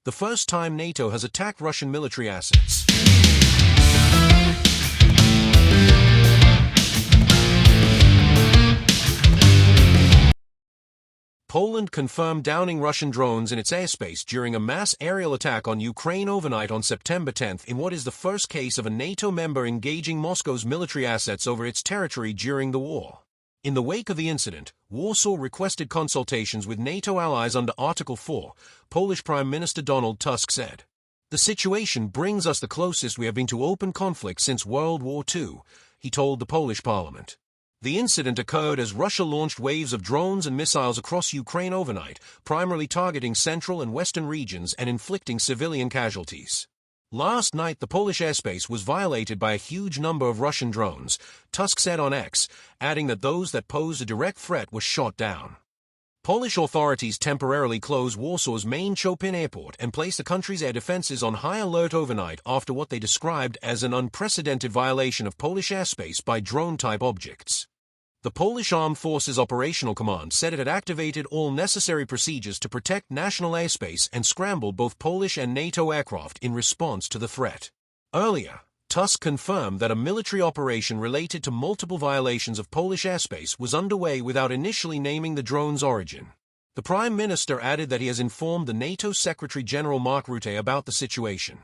the first time NATO has attacked Russian military assets. Poland confirmed downing Russian drones in its airspace during a mass aerial attack on Ukraine overnight on September 10 in what is the first case of a NATO member engaging Moscow's military assets over its territory during the war. In the wake of the incident, Warsaw requested consultations with NATO allies under Article 4, Polish Prime Minister Donald Tusk said. "The situation brings us the closest we have been to open conflict since World War II," he told the Polish parliament. The incident occurred as Russia launched waves of drones and missiles across Ukraine overnight, primarily targeting central and western regions and inflicting civilian casualties. Last night, the Polish airspace was violated by a huge number of Russian drones, Tusk said on X, adding that those that posed a direct threat were shot down. Polish authorities temporarily closed Warsaw's main Chopin airport and placed the country's air defenses on high alert overnight after what they described as an unprecedented violation of Polish airspace by drone-type objects. The Polish Armed Forces Operational Command said it had activated all necessary procedures to protect national airspace and scrambled both Polish and NATO aircraft in response to the threat. Earlier, Tusk confirmed that a military operation related to multiple violations of Polish airspace was underway without initially naming the drone's origin. The Prime Minister added that he has informed the NATO Secretary-General Mark Rutte about the situation.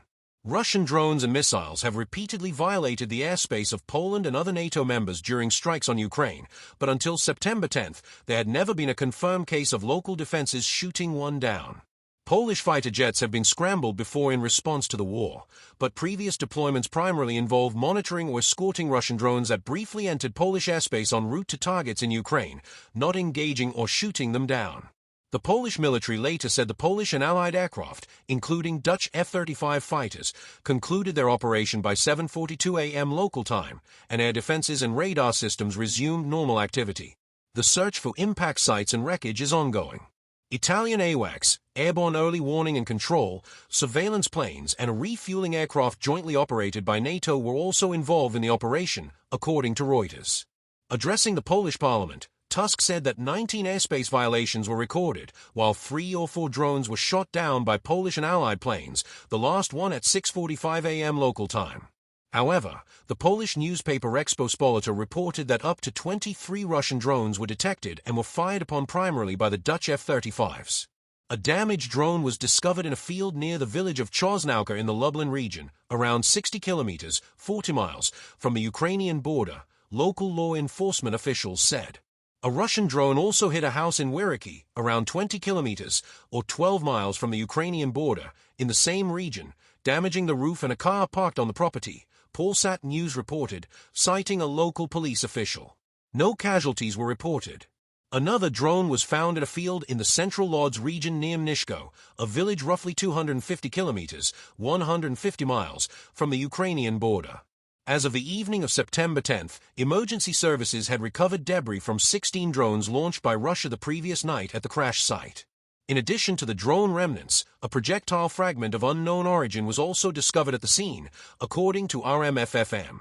Russian drones and missiles have repeatedly violated the airspace of Poland and other NATO members during strikes on Ukraine, but until September 10, there had never been a confirmed case of local defenses shooting one down. Polish fighter jets have been scrambled before in response to the war, but previous deployments primarily involved monitoring or escorting Russian drones that briefly entered Polish airspace en route to targets in Ukraine, not engaging or shooting them down. The Polish military later said the Polish and Allied aircraft, including Dutch F-35 fighters, concluded their operation by 7:42 a.m. local time, and air defenses and radar systems resumed normal activity. The search for impact sites and wreckage is ongoing. Italian AWACS, Airborne Early Warning and Control, surveillance planes, and a refueling aircraft jointly operated by NATO were also involved in the operation, according to Reuters. Addressing the Polish parliament, Tusk said that 19 airspace violations were recorded, while 3 or 4 drones were shot down by Polish and Allied planes, the last one at 6:45 a.m. local time. However, the Polish newspaper Rzeczpospolita reported that up to 23 Russian drones were detected and were fired upon primarily by the Dutch F-35s. A damaged drone was discovered in a field near the village of Chosnauka in the Lublin region, around 60 kilometers, 40 miles, from the Ukrainian border, local law enforcement officials said. A Russian drone also hit a house in Wyriki, around 20 kilometers, or 12 miles from the Ukrainian border, in the same region, damaging the roof and a car parked on the property, Polsat News reported, citing a local police official. No casualties were reported. Another drone was found in a field in the central Lodz region near Mnishko, a village roughly 250 kilometers, 150 miles, from the Ukrainian border. As of the evening of September 10, emergency services had recovered debris from 16 drones launched by Russia the previous night at the crash site. In addition to the drone remnants, a projectile fragment of unknown origin was also discovered at the scene, according to RMFFM.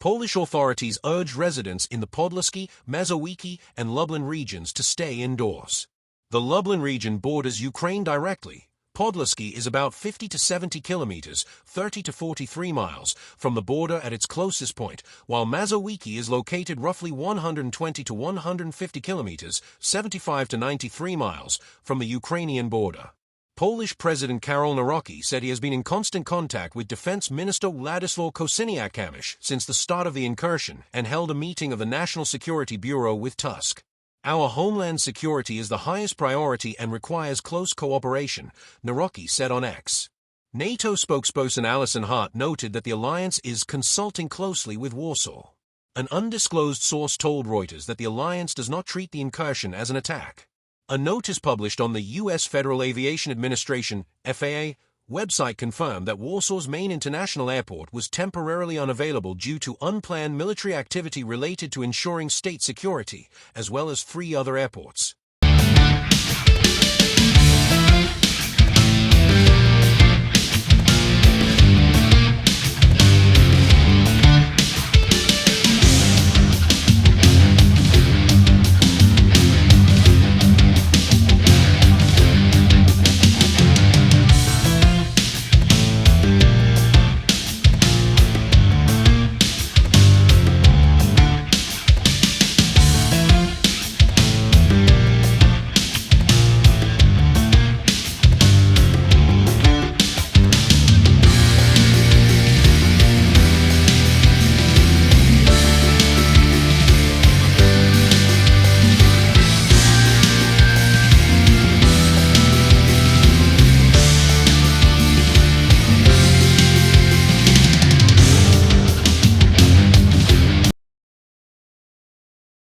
Polish authorities urged residents in the Podlaski, Mazowiecki, and Lublin regions to stay indoors. The Lublin region borders Ukraine directly. Podlaski is about 50 to 70 kilometers, 30 to 43 miles, from the border at its closest point, while Mazowiecki is located roughly 120 to 150 kilometers, 75 to 93 miles, from the Ukrainian border. Polish President Karol Nawrocki said he has been in constant contact with Defense Minister Władysław Kosiniak-Kamysz since the start of the incursion and held a meeting of the National Security Bureau with Tusk. "Our homeland security is the highest priority and requires close cooperation," Nawrocki said on X. NATO spokesperson Alison Hart noted that the alliance is consulting closely with Warsaw. An undisclosed source told Reuters that the alliance does not treat the incursion as an attack. A notice published on the U.S. Federal Aviation Administration (FAA) website confirmed that Warsaw's main international airport was temporarily unavailable due to unplanned military activity related to ensuring state security, as well as 3 other airports.